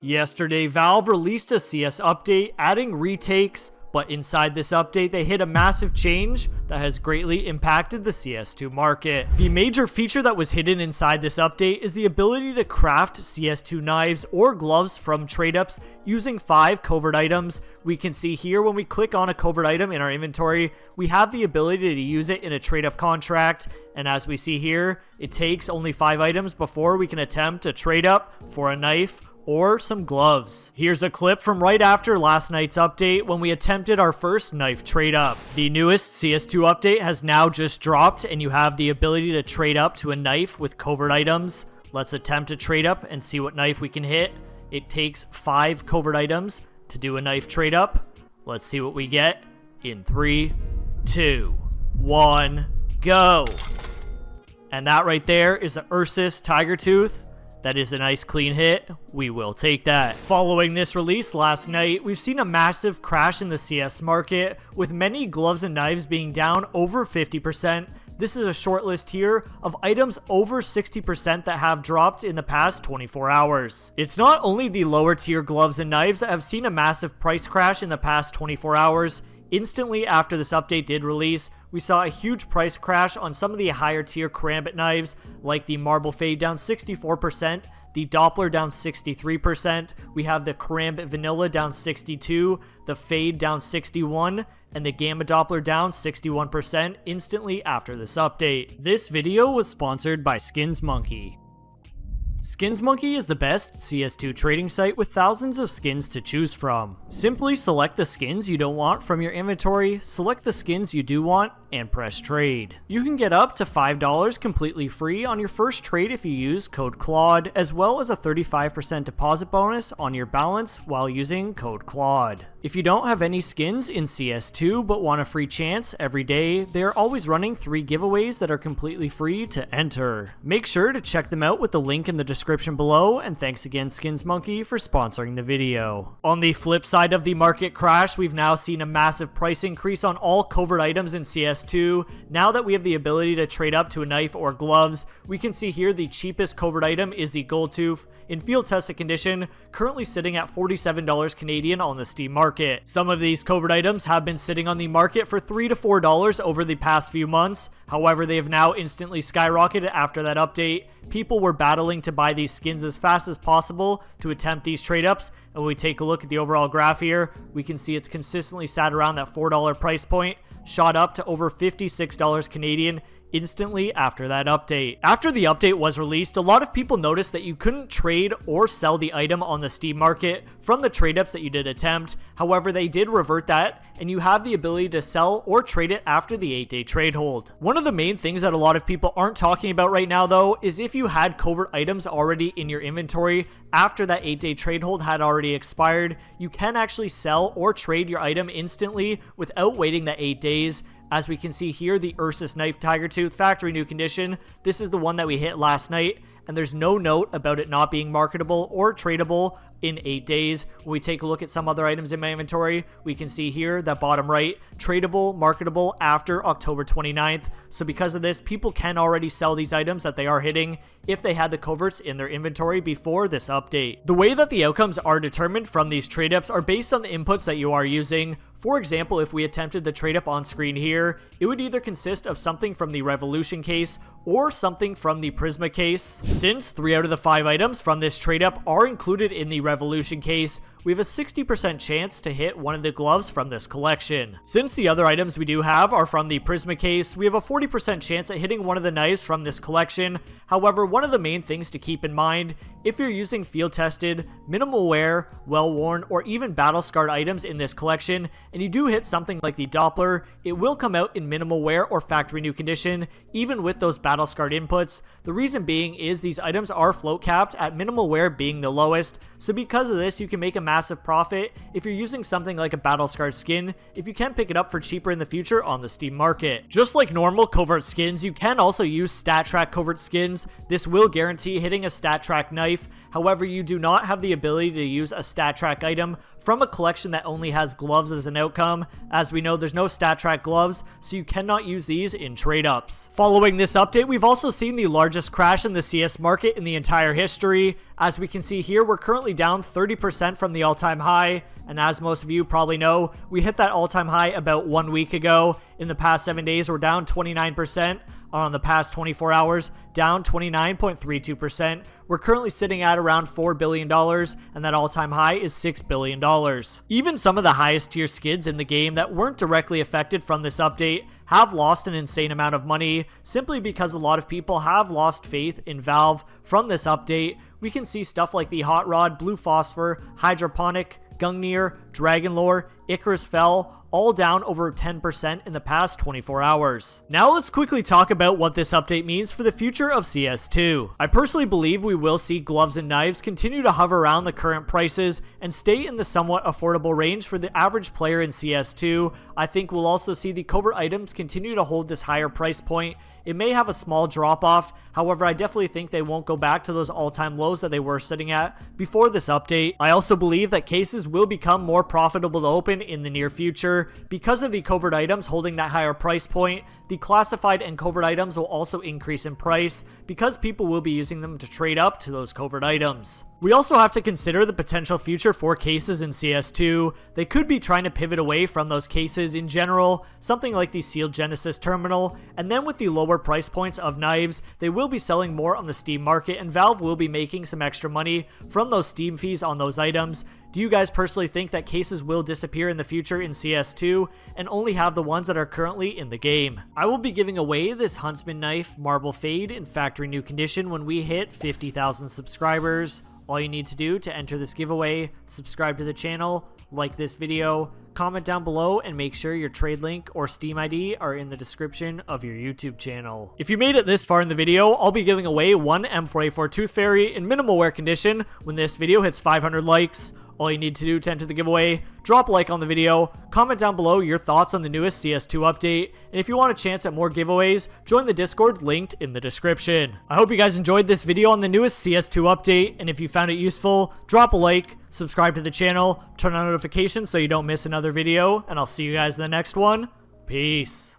Yesterday, Valve released a CS update adding retakes, but inside this update, they hit a massive change that has greatly impacted the CS2 market. The major feature that was hidden inside this update is the ability to craft CS2 knives or gloves from Tradeups using 5 covert items. We can see here when we click on a covert item in our inventory, we have the ability to use it in a TRADEUP contract. And as we see here, it takes only 5 items before we can attempt a TRADEUP for a knife or some gloves. Here's a clip from right after last night's update when we attempted our first knife trade up. The newest CS2 update has now just dropped and you have the ability to trade up to a knife with covert items. Let's attempt to trade up and see what knife we can hit. It takes 5 covert items to do a knife trade up. Let's see what we get in 3, 2, 1, go. And that right there is a Ursus Tiger Tooth. That is a nice clean hit. We will take that. Following this release last night, we've seen a massive crash in the CS market, with many gloves and knives being down over 50%. This is a short list here of items over 60% that have dropped in the past 24 hours. It's not only the lower tier gloves and knives that have seen a massive price crash in the past 24 hours. Instantly after this update did release, we saw a huge price crash on some of the higher tier karambit knives, like the Marble Fade down 64%, the Doppler down 63%, we have the karambit Vanilla down 62%, the Fade down 61%, and the Gamma Doppler down 61% instantly after this update. This video was sponsored by SkinsMonkey. SkinsMonkey is the best CS2 trading site with thousands of skins to choose from. Simply select the skins you don't want from your inventory, select the skins you do want, and press trade. You can get up to $5 completely free on your first trade if you use code CLAUDE, as well as a 35% deposit bonus on your balance while using code CLAUDE. If you don't have any skins in CS2 but want a free chance every day, they are always running 3 giveaways that are completely free to enter. Make sure to check them out with the link in the description below, and thanks again SkinsMonkey for sponsoring the video. On the flip side of the market crash, we've now seen a massive price increase on all covert items in CS2. Now that we have the ability to trade up to a knife or gloves, we can see here the cheapest covert item is the Gold Tooth in field tested condition, currently sitting at $47 Canadian on the Steam market. Some of these covert items have been sitting on the market for $3 to $4 over the past few months. However, they have now instantly skyrocketed after that update. People were battling to buy these skins as fast as possible to attempt these trade ups, and when we take a look at the overall graph here, we can see it's consistently sat around that $4 price point, shot up to over $56 Canadian instantly after that update. After the update was released, a lot of people noticed that you couldn't trade or sell the item on the Steam market from the trade ups that you did attempt. However, they did revert that, and you have the ability to sell or trade it after the 8-day trade hold. One of the main things that a lot of people aren't talking about right now though is if you had covert items already in your inventory after that 8-day trade hold had already expired, you can actually sell or trade your item instantly without waiting the 8 days. As we can see here, the Ursus Knife Tiger Tooth factory new condition. This is the one that we hit last night, and there's no note about it not being marketable or tradable in 8 days. When we take a look at some other items in my inventory, we can see here that bottom right, tradable, marketable after October 29th. So because of this, people can already sell these items that they are hitting if they had the coverts in their inventory before this update. The way that the outcomes are determined from these trade ups are based on the inputs that you are using. For example, if we attempted the trade up on screen here, it would either consist of something from the Revolution case or something from the Prisma case. Since 3 out of the 5 items from this trade up are included in the Revolution case, we have a 60% chance to hit one of the gloves from this collection. Since the other items we do have are from the Prisma case, we have a 40% chance at hitting one of the knives from this collection. However, one of the main things to keep in mind, if you're using field tested, minimal wear, well worn, or even battle scarred items in this collection, and you do hit something like the Doppler, it will come out in minimal wear or factory new condition, even with those battle scarred inputs. The reason being is these items are float capped at minimal wear being the lowest, so because of this you can make a massive massive profit if you're using something like a battle scarred skin if you can pick it up for cheaper in the future on the Steam market. Just like normal covert skins, you can also use stat track covert skins. This will guarantee hitting a stat track knife. However, you do not have the ability to use a stat track item from a collection that only has gloves as an outcome. As we know, there's no stat track gloves, so you cannot use these in trade-ups. Following this update, we've also seen the largest crash in the CS market in the entire history. As we can see here, we're currently down 30% from the all-time high, and as most of you probably know, we hit that all-time high about 1 week ago. In the past 7 days, we're down 29%. On the past 24 hours, down 29.32%. We're currently sitting at around $4 billion, and that all-time high is $6 billion. Even some of the highest tier skins in the game that weren't directly affected from this update have lost an insane amount of money, simply because a lot of people have lost faith in Valve from this update. We can see stuff like the Hot Rod, Blue Phosphor, Hydroponic, Gungnir, Dragonlore, Icarus Fell, all down over 10% in the past 24 hours. Now let's quickly talk about what this update means for the future of CS2. I personally believe we will see gloves and knives continue to hover around the current prices and stay in the somewhat affordable range for the average player in CS2. I think we'll also see the covert items continue to hold this higher price point. It may have a small drop off, however I definitely think they won't go back to those all-time lows that they were sitting at before this update. I also believe that cases will become more profitable to open in the near future. Because of the covert items holding that higher price point, the classified and covert items will also increase in price because people will be using them to trade up to those covert items. We also have to consider the potential future for cases in CS2. They could be trying to pivot away from those cases in general, something like the Sealed Genesis terminal, and then with the lower price points of knives, they will be selling more on the Steam market and Valve will be making some extra money from those Steam fees on those items. Do you guys personally think that cases will disappear in the future in CS2 and only have the ones that are currently in the game? I will be giving away this Huntsman knife Marble Fade in factory new condition when we hit 50,000 subscribers. All you need to do to enter this giveaway, subscribe to the channel, like this video, comment down below, and make sure your trade link or Steam ID are in the description of your YouTube channel. If you made it this far in the video, I'll be giving away one M4A4 Tooth Fairy in minimal wear condition when this video hits 500 likes. All you need to do to enter the giveaway, drop a like on the video, comment down below your thoughts on the newest CS2 update, and if you want a chance at more giveaways, join the Discord linked in the description. I hope you guys enjoyed this video on the newest CS2 update, and if you found it useful, drop a like, subscribe to the channel, turn on notifications so you don't miss another video, and I'll see you guys in the next one. Peace.